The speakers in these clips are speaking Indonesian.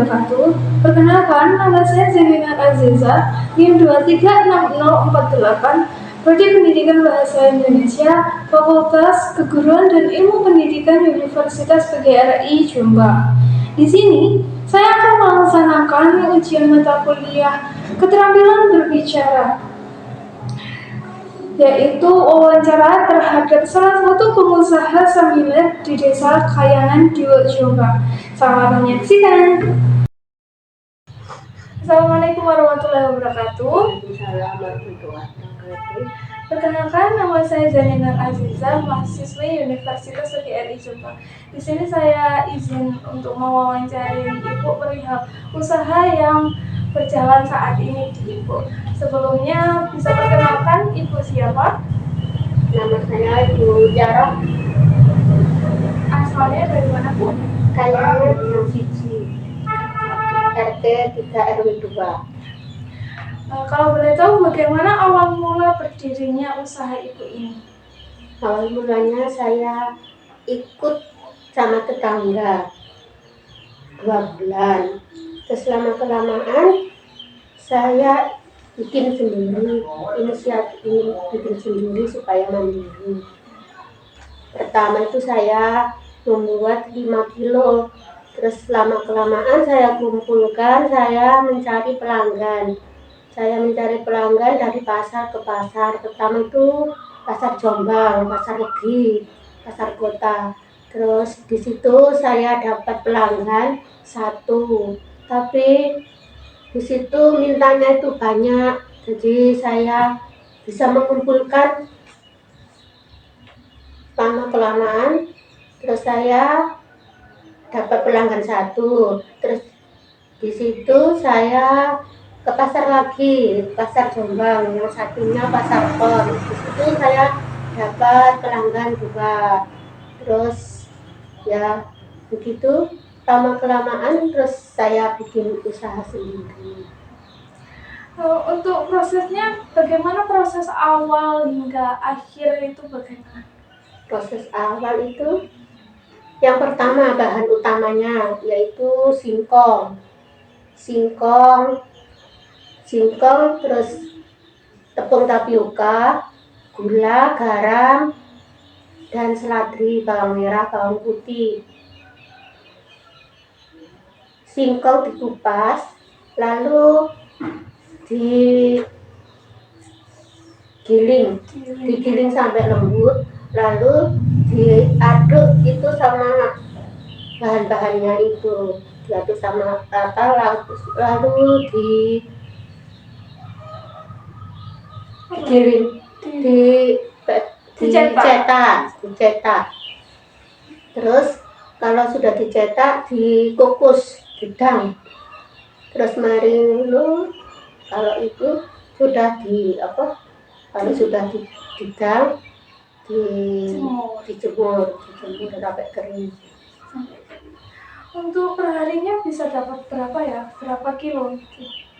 wabarakatuh. Perkenalkan, nama saya Zelina Aziza, NIM 2360448, Prodi Pendidikan Bahasa Indonesia, Fakultas Keguruan dan Ilmu Pendidikan Universitas PGRI Jombang. Di sini, saya akan melaksanakan ujian mata kuliah keterampilan berbicara, yaitu wawancara terhadap salah satu pengusaha samilet di Desa Kayangan Diwek Jombang. Selamat menyaksikan. Assalamualaikum warahmatullahi wabarakatuh. Perkenalkan, nama saya Zanina Aziza, mahasiswi Universitas PGRI Jombang. Di sini saya izin untuk mewawancari Ibu perihal usaha yang berjalan saat ini di Ibu. Sebelumnya bisa perkenalkan Ibu siapa? Nama saya Ibu Jarok. Asalnya dari mana, Bu? Kayangan yang siji, RT 3 RW 2. Kalau boleh tahu bagaimana awal mula berdirinya usaha Ibu ini? Awal mulanya saya ikut sama tetangga 2 bulan. Terus lama kelamaan saya bikin sendiri, inisiatif bikin sendiri supaya mandiri. Pertama itu saya membuat 5 kilo. Terus lama kelamaan saya kumpulkan, saya mencari pelanggan. Saya mencari pelanggan dari pasar ke pasar. Pertama itu pasar Jombang, pasar Legi, pasar kota. Terus di situ saya dapat pelanggan 1. Tapi di situ mintanya itu banyak. Jadi saya bisa mengumpulkan lama kelamaan. Terus saya dapat pelanggan 1. Terus di situ saya ke pasar lagi, pasar Jombang, yang satunya pasar Pon. Di situ saya dapat pelanggan 2. Terus ya begitu lama kelamaan terus saya bikin usaha sendiri. Untuk prosesnya, bagaimana proses awal hingga akhir itu bagaimana? Proses awal itu yang pertama bahan utamanya yaitu singkong, terus tepung tapioka, gula, garam, dan seladri, bawang merah, bawang putih. Singkong dikupas, lalu digiling sampai lembut, lalu diaduk itu sama bahan-bahannya itu, diaduk sama rata, lalu dicetak. Terus kalau sudah dicetak dikukus gedang. Terus marinu kalau itu sudah kalau sudah didang dijemur sampai kering. Untuk perharinya bisa dapat berapa ya? Berapa kilo?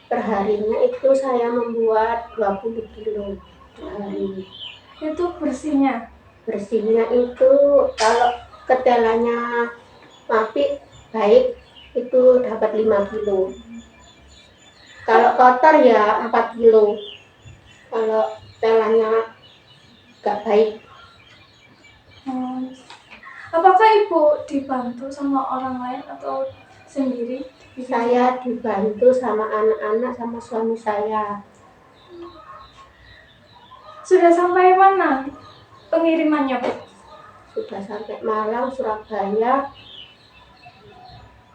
Perharinya itu saya membuat 20 kilo perhari. Itu bersihnya? Bersihnya itu kalau ketelannya apik baik itu dapat 5 kilo. Kalau kotor ya 4 kilo. Kalau telanya gak baik. Apakah Ibu dibantu sama orang lain atau sendiri? Saya dibantu sama anak-anak sama suami saya. Sudah sampai mana pengirimannya, Bu? Sudah sampai Malang, Surabaya,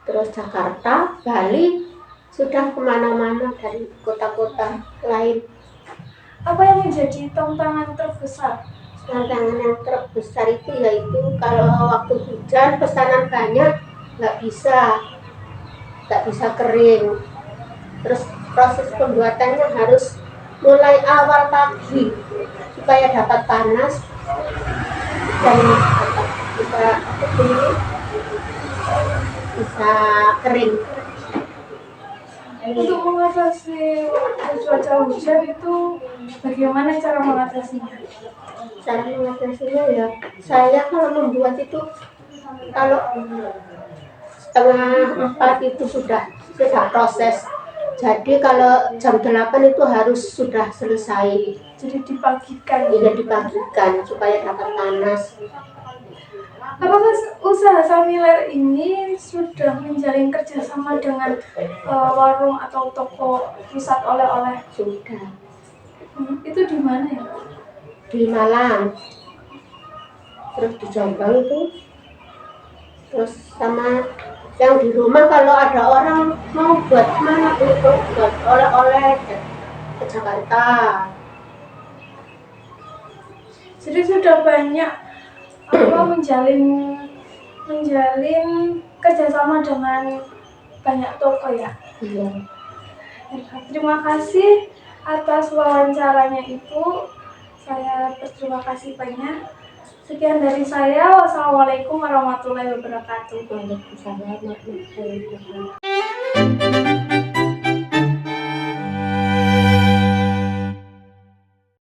terus Jakarta, Bali, sudah kemana-mana dari kota-kota lain. Apa yang menjadi tantangan terbesar? Tantangan yang terbesar itu yaitu kalau waktu hujan pesanan banyak nggak bisa kering. Terus proses pembuatannya harus mulai awal pagi supaya dapat panas dan bisa kering. Untuk mengatasi cuaca hujan itu bagaimana cara mengatasinya? Cara mengatasinya ya saya kalau membuat itu kalau 3:30 itu sudah sudah proses. Jadi kalau jam 8 itu harus sudah selesai. Jadi dipagikan. Iya, dibagikan supaya dapat panas. Apakah usaha samiler ini sudah menjalin kerjasama dengan warung atau toko pusat oleh-oleh? Sudah. Itu di mana ya? Di Malang, terus di Jombang itu, terus sama yang di rumah kalau ada orang mau buat mana itu buat oleh-oleh ke Jakarta. Jadi sudah banyak menjalin kerjasama dengan banyak toko ya. Iya. Terima kasih atas wawancaranya Ibu. Saya berterima kasih banyak. Sekian dari saya. Wassalamualaikum warahmatullahi wabarakatuh. Waalaikumsalam warahmatullahi wabarakatuh.